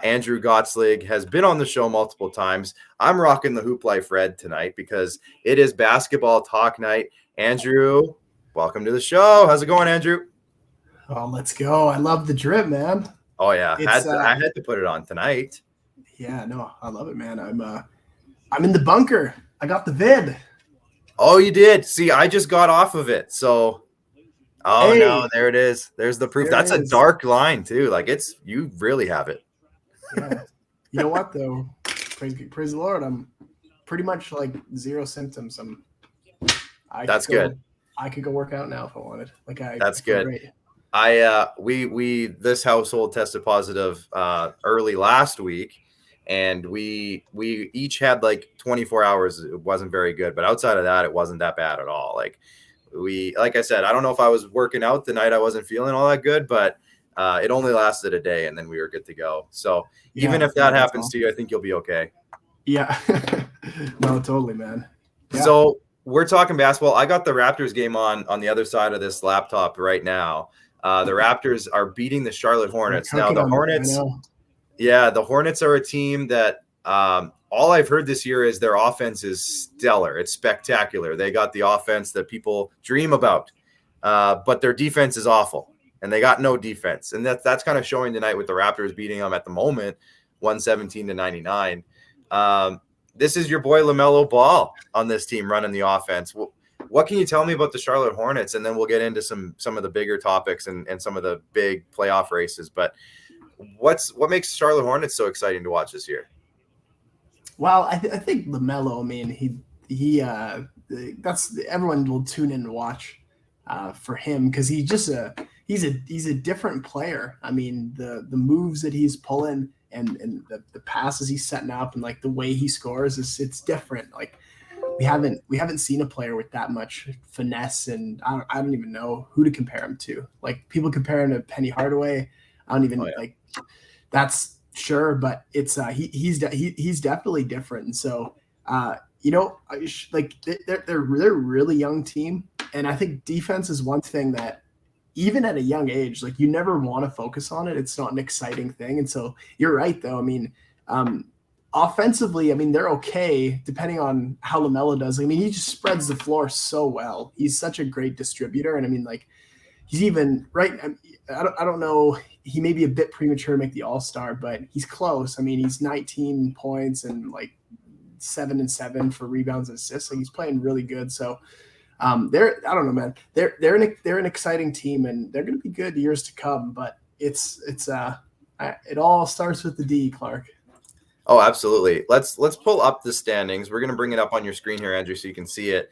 Andrew Gottselig has been on the show multiple times. I'm rocking the Hooplife Red tonight because it is basketball talk night. Andrew, welcome to the show. How's it going, Andrew? Oh, let's go. I love the drip, man. Oh yeah, It's I had to put it on tonight. Yeah, no, I love it, man. I'm in the bunker. I got the vid. Oh, you did? See, I just got off of it. So no, Hey, there it is. There's the proof. there it That's a is. dark line too. Like you really have it. Yeah. You know what though? Praise the Lord. I'm pretty much like zero symptoms. That's good. I could go work out now if I wanted. That's I feel good. great. We this household tested positive early last week, and we each had like 24 hours. It wasn't very good, but outside of that, it wasn't that bad at all. Like I said, I don't know if I was working out the night I wasn't feeling all that good, but it only lasted a day, and then we were good to go. So even if that happens to you, I think you'll be okay. Yeah. No, totally, man. Yeah. So we're talking basketball. I got the Raptors game on the other side of this laptop right now. The Raptors are beating the Charlotte Hornets. Now the Hornets, the Hornets are a team that all I've heard this year is their offense is stellar. It's spectacular. They got the offense that people dream about, but their defense is awful, and they got no defense. And that's kind of showing tonight with the Raptors beating them at the moment, 117-99. This is your boy LaMelo Ball on this team running the offense. What can you tell me about the Charlotte Hornets? And then we'll get into some of the bigger topics and some of the big playoff races. But what makes Charlotte Hornets so exciting to watch this year? Well, I think LaMelo. I mean, he that's everyone will tune in to watch for him because he's a different player. I mean, the moves that he's pulling and the passes he's setting up and like the way he scores it's different. Like we haven't seen a player with that much finesse, and I don't even know who to compare him to. Like people compare him to Penny Hardaway. I don't even like that's sure, but it's he's definitely different. And so like they're really young team, and I think defense is one thing that even at a young age, like you never want to focus on it. It's not an exciting thing. And so you're right though. I mean, offensively, I mean, they're okay depending on how LaMelo does. I mean, he just spreads the floor so well. He's such a great distributor. And I mean, like he's even right. I don't know. He may be a bit premature to make the All-Star, but he's close. I mean, he's 19 points and like 7 and 7 for rebounds and assists. Like he's playing really good. So I don't know, man. They're an exciting team, and they're going to be good years to come. But it all starts with the D, Clark. Oh, absolutely. Let's pull up the standings. We're going to bring it up on your screen here, Andrew, so you can see it.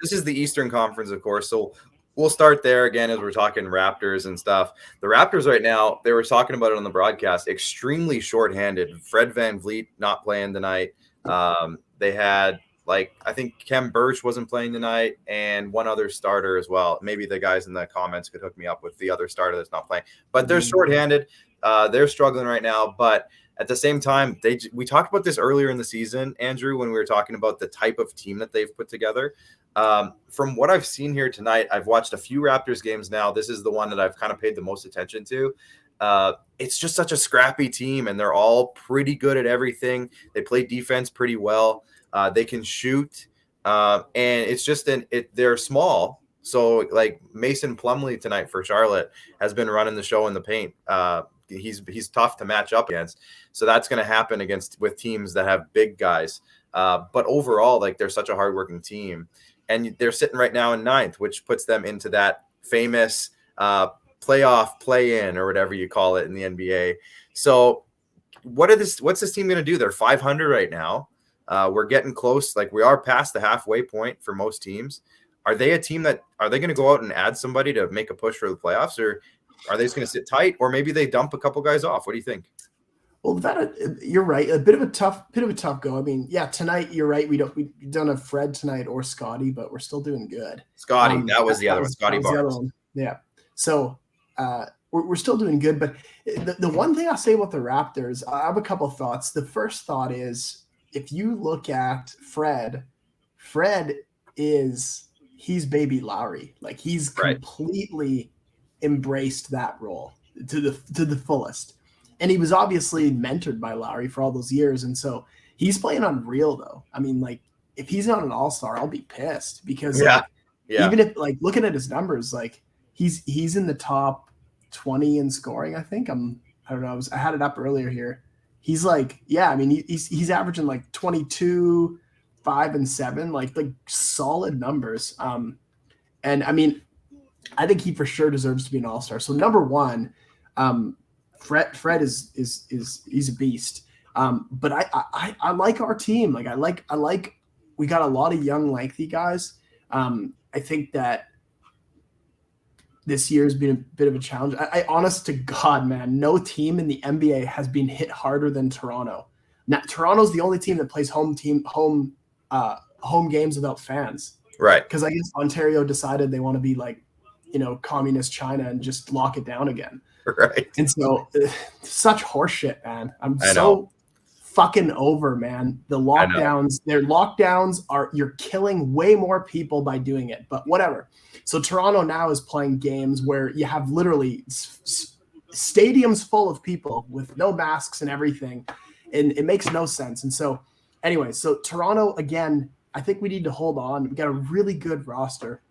This is the Eastern Conference, of course. So we'll start there again as we're talking Raptors and stuff. The Raptors right now, they were talking about it on the broadcast, extremely shorthanded. Fred VanVleet not playing tonight. They had I think Kem Birch wasn't playing tonight and one other starter as well. Maybe the guys in the comments could hook me up with the other starter that's not playing. But they're shorthanded. They're struggling right now. But at the same time, we talked about this earlier in the season, Andrew, when we were talking about the type of team that they've put together. From what I've seen here tonight, I've watched a few Raptors games now. This is the one that I've kind of paid the most attention to. It's just such a scrappy team, and they're all pretty good at everything. They play defense pretty well. They can shoot, and it's just they're small. So like Mason Plumlee tonight for Charlotte has been running the show in the paint. He's tough to match up against. So that's going to happen with teams that have big guys. But overall, like they're such a hardworking team, and they're sitting right now in 9th, which puts them into that famous playoff play-in or whatever you call it in the NBA. So what's this team going to do? They're 500 right now. We're getting close. Like we are past the halfway point for most teams. Are they a team are they going to go out and add somebody to make a push for the playoffs, or are they just going to sit tight, or maybe they dump a couple guys off? What do you think? Well, you're right. A bit of a tough go. I mean, yeah, tonight you're right. We don't have Fred tonight or Scotty, but we're still doing good. Scotty, that was the other one. Scotty Barnes. Yeah. So we're still doing good. But the one thing I'll say about the Raptors, I have a couple of thoughts. The first thought is if you look at Fred he's baby Lowry. Like he's completely embraced that role to the fullest. And he was obviously mentored by Lowry for all those years. And so he's playing unreal, though. I mean, like, if he's not an all-star, I'll be pissed because even if, like, looking at his numbers, like, he's in the top 20 in scoring, I think. I don't know. I had it up earlier here. He's like, I mean, he's averaging like 22, 5 and 7, like solid numbers. And I mean, I think he for sure deserves to be an all-star. So number one, Fred is he's a beast. But I like our team. Like I like we got a lot of young, lengthy guys. I think that this year has been a bit of a challenge. I honest to God, man, no team in the NBA has been hit harder than Toronto. Now, Toronto's the only team that plays home games without fans. Right. Because I guess Ontario decided they want to be like, communist China and just lock it down again. Right. And so such horseshit, man. I'm so fucking over, man. The lockdowns, their lockdowns you're killing way more people by doing it, but whatever. So Toronto now is playing games where you have literally stadiums full of people with no masks and everything. And it makes no sense. And so anyway, so Toronto, again, I think we need to hold on. We got a really good roster.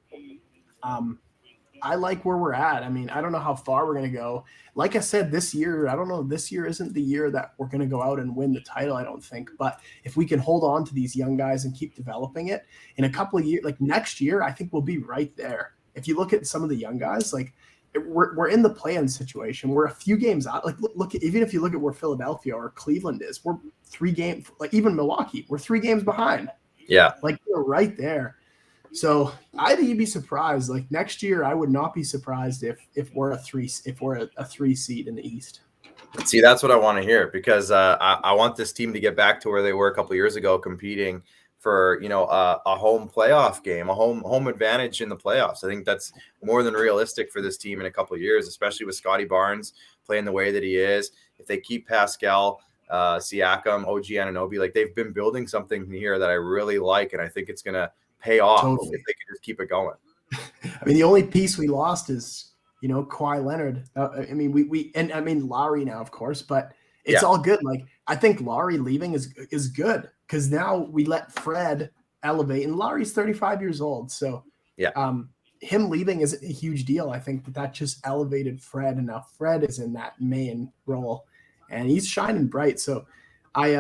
I like where we're at. I mean, I don't know how far we're going to go. Like I said, this year, I don't know. This year isn't the year that we're going to go out and win the title, I don't think. But if we can hold on to these young guys and keep developing it, in a couple of years, like next year, I think we'll be right there. If you look at some of the young guys, like we're in the play-in situation. We're a few games out. Like look at, even if you look at where Philadelphia or Cleveland is, we're 3 games. Like even Milwaukee, we're 3 games behind. Yeah, like we're right there. So I think you'd be surprised. Like next year, I would not be surprised if we're a 3 seed in the East. See, that's what I want to hear because I want this team to get back to where they were a couple of years ago, competing for a home playoff game, a home advantage in the playoffs. I think that's more than realistic for this team in a couple of years, especially with Scotty Barnes playing the way that he is. If they keep Pascal, Siakam, OG Anunoby, like they've been building something here that I really like, and I think it's gonna pay off if they can just keep it going. I mean, the only piece we lost is, Kawhi Leonard. I mean, Lowry now, of course, but it's all good. Like, I think Lowry leaving is good because now we let Fred elevate, and Lowry's 35 years old. So, him leaving isn't a huge deal. I think that just elevated Fred, and now Fred is in that main role, and he's shining bright. So, I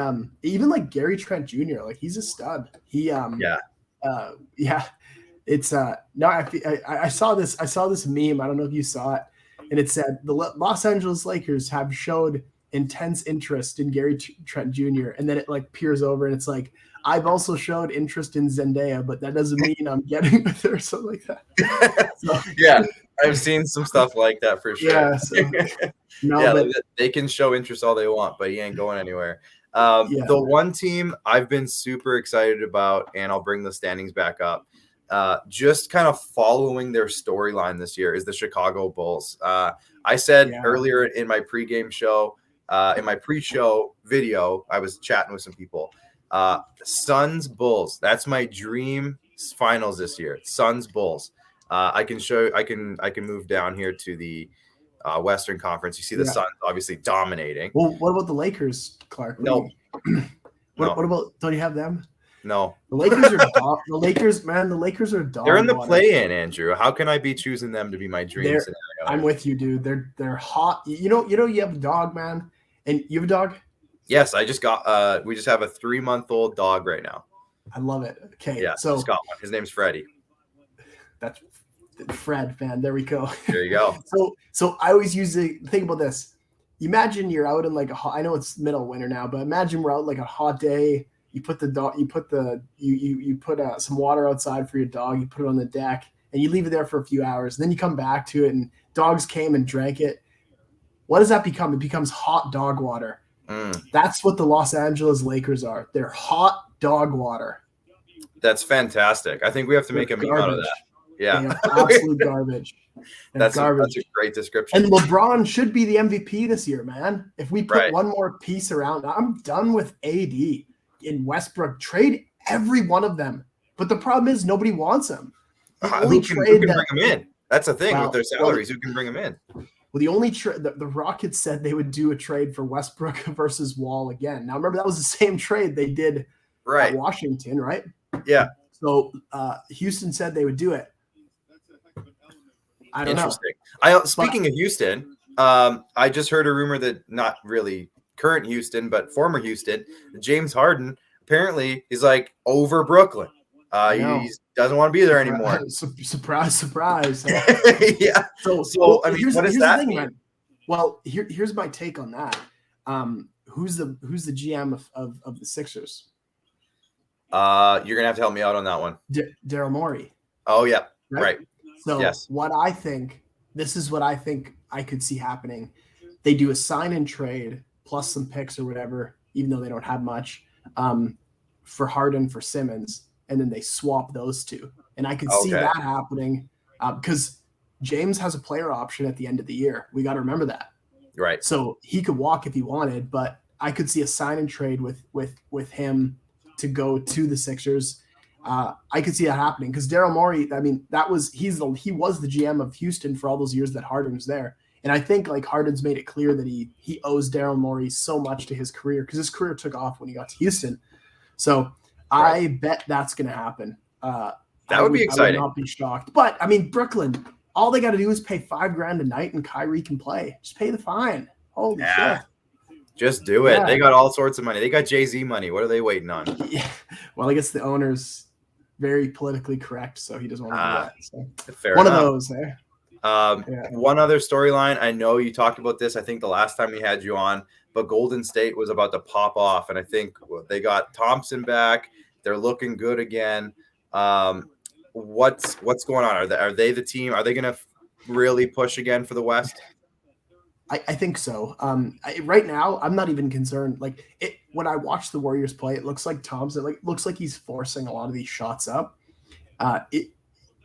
even like Gary Trent Jr., like he's a stud. He it's no, I saw this meme. I don't know if you saw it, and it said the Los Angeles Lakers have showed intense interest in Gary Trent Jr. and then it like peers over and it's like, I've also showed interest in Zendaya, but that doesn't mean I'm getting with her or something like that. So, yeah, I've seen some stuff like that for sure. Yeah, so, they can show interest all they want, but he ain't going anywhere. The one team I've been super excited about, and I'll bring the standings back up, just kind of following their storyline this year, is the Chicago Bulls. I said earlier in my pregame show, in my pre-show video, I was chatting with some people. Suns Bulls. That's my dream finals this year. Suns Bulls. I can move down here to the Western Conference. You see the Suns obviously dominating. Well, what about the Lakers, Clark? No. What about? Don't you have them? No. The Lakers are the Lakers, man. The Lakers are dog. They're in the play-in, Andrew. How can I be choosing them to be my dream scenario? I'm with you, dude. They're hot. You have a dog, man, and you have a dog. Yes, I just got. We just have a 3-month-old dog right now. I love it. Okay, yeah, so just got one. His name's Freddie. That's Fred, man. There we go. There you go. So I always think about this. Imagine you're out in like I know it's middle of winter now, but imagine we're out like a hot day. You put some water outside for your dog. You put it on the deck and you leave it there for a few hours. And then you come back to it and dogs came and drank it. What does that become? It becomes hot dog water. That's what the Los Angeles Lakers are. They're hot dog water. That's fantastic. I think we have to make a meme out of that. Yeah. Absolute garbage. That's a great description. And LeBron should be the MVP this year, man. If we put one more piece around, I'm done with AD in Westbrook. Trade every one of them. But the problem is nobody wants them. Who can bring them in? That's the thing with their salaries. Who can bring them in? Well, the only the Rockets said they would do a trade for Westbrook versus Wall again. Now, remember, that was the same trade they did at Washington, right? Yeah. So Houston said they would do it. I don't know. Speaking of Houston, I just heard a rumor that not really current Houston, but former Houston, James Harden apparently is like over Brooklyn. He doesn't want to be there anymore. Surprise. Yeah. So I mean, what does that mean? Man. Well, here's my take on that. Who's the GM of the Sixers? You're gonna have to help me out on that one. Daryl Morey. Oh yeah, right. So what I think, this is what I think I could see happening. They do a sign and trade plus some picks or whatever, even though they don't have much, for Harden for Simmons, and then they swap those two. And I could see that happening because James has a player option at the end of the year. We got to remember that. Right. So he could walk if he wanted, but I could see a sign and trade with him to go to the Sixers. I could see that happening because Daryl Morey, I mean, he was the GM of Houston for all those years that Harden was there. And I think like Harden's made it clear that he owes Daryl Morey so much to his career because his career took off when he got to Houston. So I bet that's going to happen. That would be exciting. I would not be shocked. But I mean, Brooklyn, all they got to do is pay $5,000 a night and Kyrie can play. Just pay the fine. Holy shit. Just do it. Yeah. They got all sorts of money. They got Jay-Z money. What are they waiting on? Yeah. Well, I guess the owner's very politically correct, so he doesn't want to do that. So. Fair One enough. of those there. One other storyline. I know you talked about this, I think the last time we had you on, but Golden State was about to pop off, and I think they got Thompson back. They're looking good again. What's going on? Are they the team? Are they going to really push again for the West? I think so. Right now, I'm not even concerned. Like when I watch the Warriors play, it looks like Thompson. Looks like he's forcing a lot of these shots up.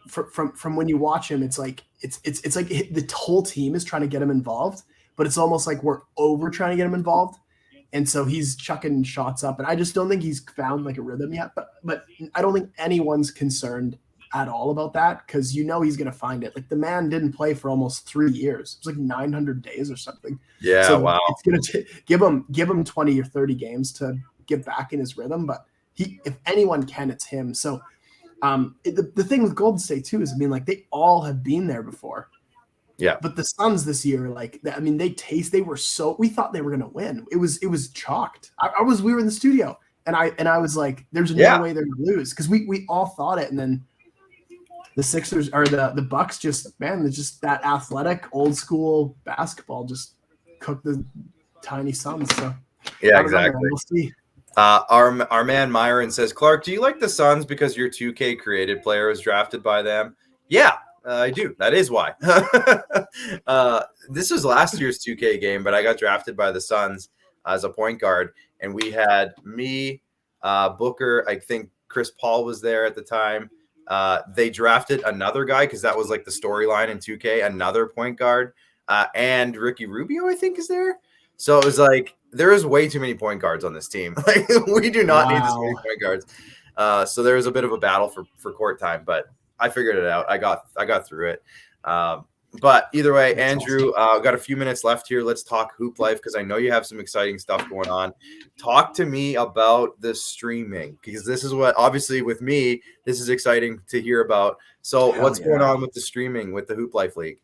From when you watch him, it's like it's like the whole team is trying to get him involved, but it's almost like we're over trying to get him involved, and so he's chucking shots up. And I just don't think he's found like a rhythm yet. But I don't think anyone's concerned at all about that because he's going to find it. Like the man didn't play for almost 3 years. It was like 900 days or something. Yeah, so wow. It's going to give him 20 or 30 games to get back in his rhythm. But if anyone can, it's him. So the thing with Golden State too is, I mean, like they all have been there before. Yeah. But the Suns this year, like, I mean, we thought they were going to win. It was chalked. We were in the studio and I was like, there's no way they're going to lose. Cause we all thought it. And then the Sixers or the Bucks they're just that athletic old school basketball just cooked the tiny Suns. So yeah, exactly. We'll see. Our man Myron says, Clark, do you like the Suns because your 2K created player was drafted by them? Yeah, I do. That is why. This was last year's 2K game, but I got drafted by the Suns as a point guard, and we had me, Booker. I think Chris Paul was there at the time. They drafted another guy because that was like the storyline in 2K, another point guard, and Ricky Rubio, I think, is there. So it was like there is way too many point guards on this team. Like we do not need this many point guards. So there was a bit of a battle for court time, but I figured it out. I got through it. But either way, that's Andrew, awesome. Got a few minutes left here. Let's talk Hoop Life because I know you have some exciting stuff going on. Talk to me about the streaming because this is what, obviously, with me, this is exciting to hear about. So what's going on with the streaming with the Hoop Life League?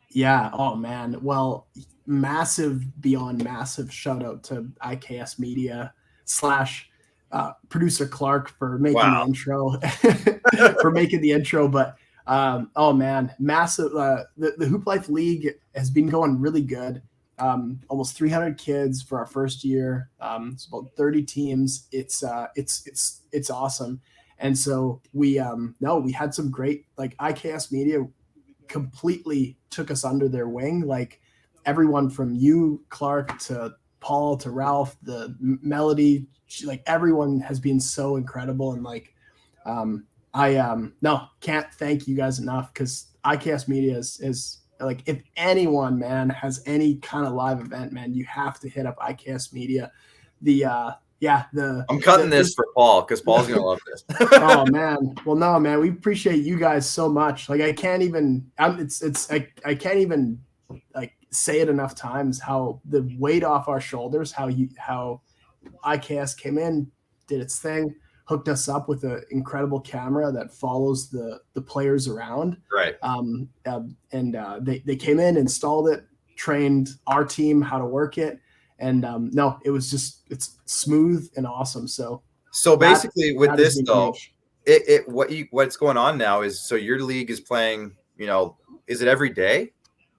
Yeah. Oh, man. Well, beyond massive shout out to IKS Media / producer Clark for making the intro. But oh man, massive. The Hoop Life League has been going really good. Almost 300 kids for our first year. It's about 30 teams. It's awesome. And so we had some great, like IKS Media completely took us under their wing. Like everyone from you, Clark, to Paul, to Ralph, the Melody, like everyone has been so incredible. And like, I can't thank you guys enough because IKS Media is like, if anyone, man, has any kind of live event, man, you have to hit up IKS Media. I'm cutting this for Paul because Paul's gonna love this. Oh man, well no man, we appreciate you guys so much. Like I can't even like say it enough times, how the weight off our shoulders, how IKS came in, did its thing, hooked us up with an incredible camera that follows the players around. Right. They came in, installed it, trained our team how to work it. And no, it's smooth and awesome. So basically with this though, what's going on now is, so your league is playing, is it every day?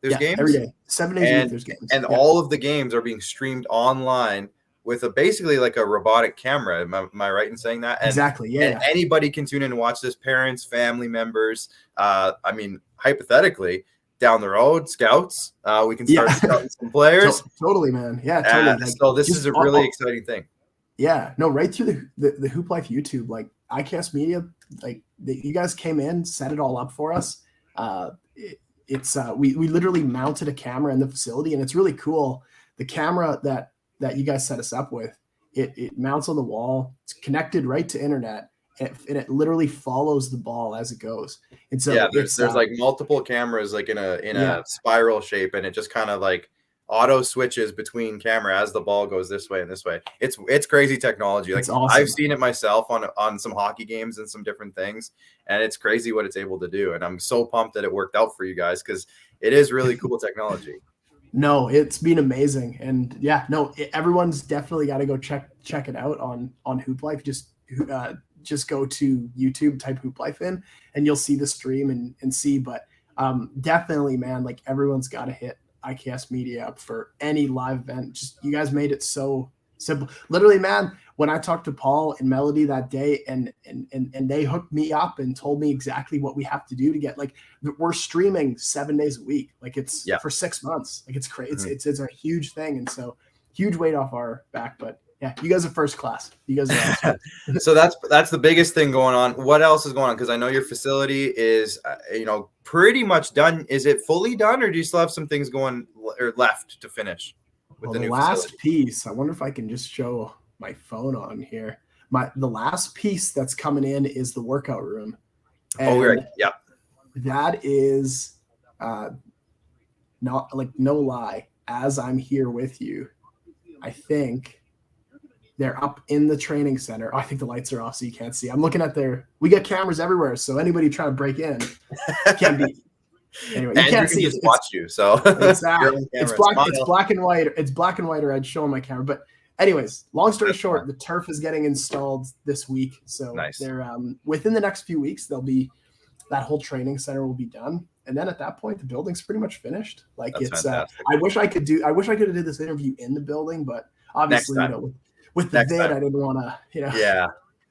There's games every day, 7 days a week. There's games, and all of the games are being streamed online with basically like a robotic camera. Am I right in saying that? And, exactly. Yeah. And anybody can tune in and watch this. Parents, family members. I mean, hypothetically, down the road, scouts. We can start scouting some players. Totally, man. Yeah, totally. So this is a really exciting thing. Yeah, no, right through the Hoop Life YouTube, like ICAST Media, like you guys came in, set it all up for us. We literally mounted a camera in the facility, and it's really cool. The camera that you guys set us up with, it mounts on the wall. It's connected right to internet, and it literally follows the ball as it goes. And so there's like multiple cameras like in a spiral shape, and it just kind of like auto switches between camera as the ball goes this way and this way. It's crazy technology. Like, it's awesome. I've seen it myself on some hockey games and some different things, and it's crazy what it's able to do. And I'm so pumped that it worked out for you guys, because it is really cool technology. No, it's been amazing. And everyone's definitely got to go check it out on Hoop Life. Just go to YouTube, type Hoop Life in, and you'll see the stream and see. But definitely, man, like, everyone's got to hit IKS Media up for any live event. Just, you guys made it so simple. Literally, man, when I talked to Paul and Melody that day, and they hooked me up and told me exactly what we have to do to get, like, we're streaming 7 days a week. Like, it's for 6 months. Like, it's crazy. Mm-hmm. It's a huge thing. And so huge weight off our back, but yeah, you guys are first class. You guys are awesome. So that's the biggest thing going on. What else is going on? Because I know your facility is, pretty much done. Is it fully done, or do you still have some things going or left to finish with the new last facility? Piece? I wonder if I can just show my phone on here. The last piece that's coming in is the workout room. And right. Yeah. That is, not like, no lie, as I'm here with you, I think they're up in the training center. Oh, I think the lights are off, so you can't see. I'm looking at we got cameras everywhere, so anybody trying to break in can't be. Anyway, you can't see. Just watch you, so exactly. It's black and white. It's black and white, or I'd show on my camera. But anyways, long story short, the turf is getting installed this week. So nice. They're within the next few weeks, that whole training center will be done. And then at that point, the building's pretty much finished. Like, that's fantastic. I wish I could have did this interview in the building, but obviously, with the vid, I didn't want to,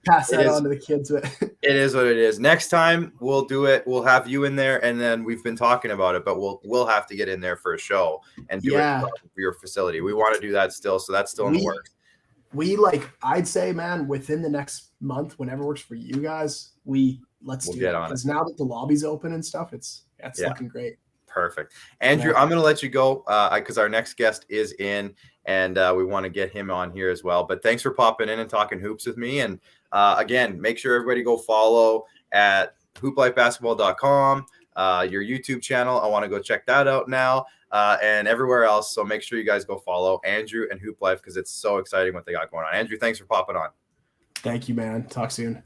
pass that on to the kids. But it is what it is. Next time we'll do it. We'll have you in there, and then we've been talking about it, but we'll have to get in there for a show and do it for your facility. We want to do that still, so that's still in the works. I'd say, man, within the next month, whenever works for you guys, let's do it. Because now that the lobby's open and stuff, it's looking great. Perfect. Andrew, I'm going to let you go because our next guest is in, and we want to get him on here as well. But thanks for popping in and talking hoops with me. And again, make sure everybody go follow at hooplifebasketball.com, your YouTube channel. I want to go check that out now, and everywhere else. So make sure you guys go follow Andrew and Hoop Life, because it's so exciting what they got going on. Andrew, thanks for popping on. Thank you, man. Talk soon.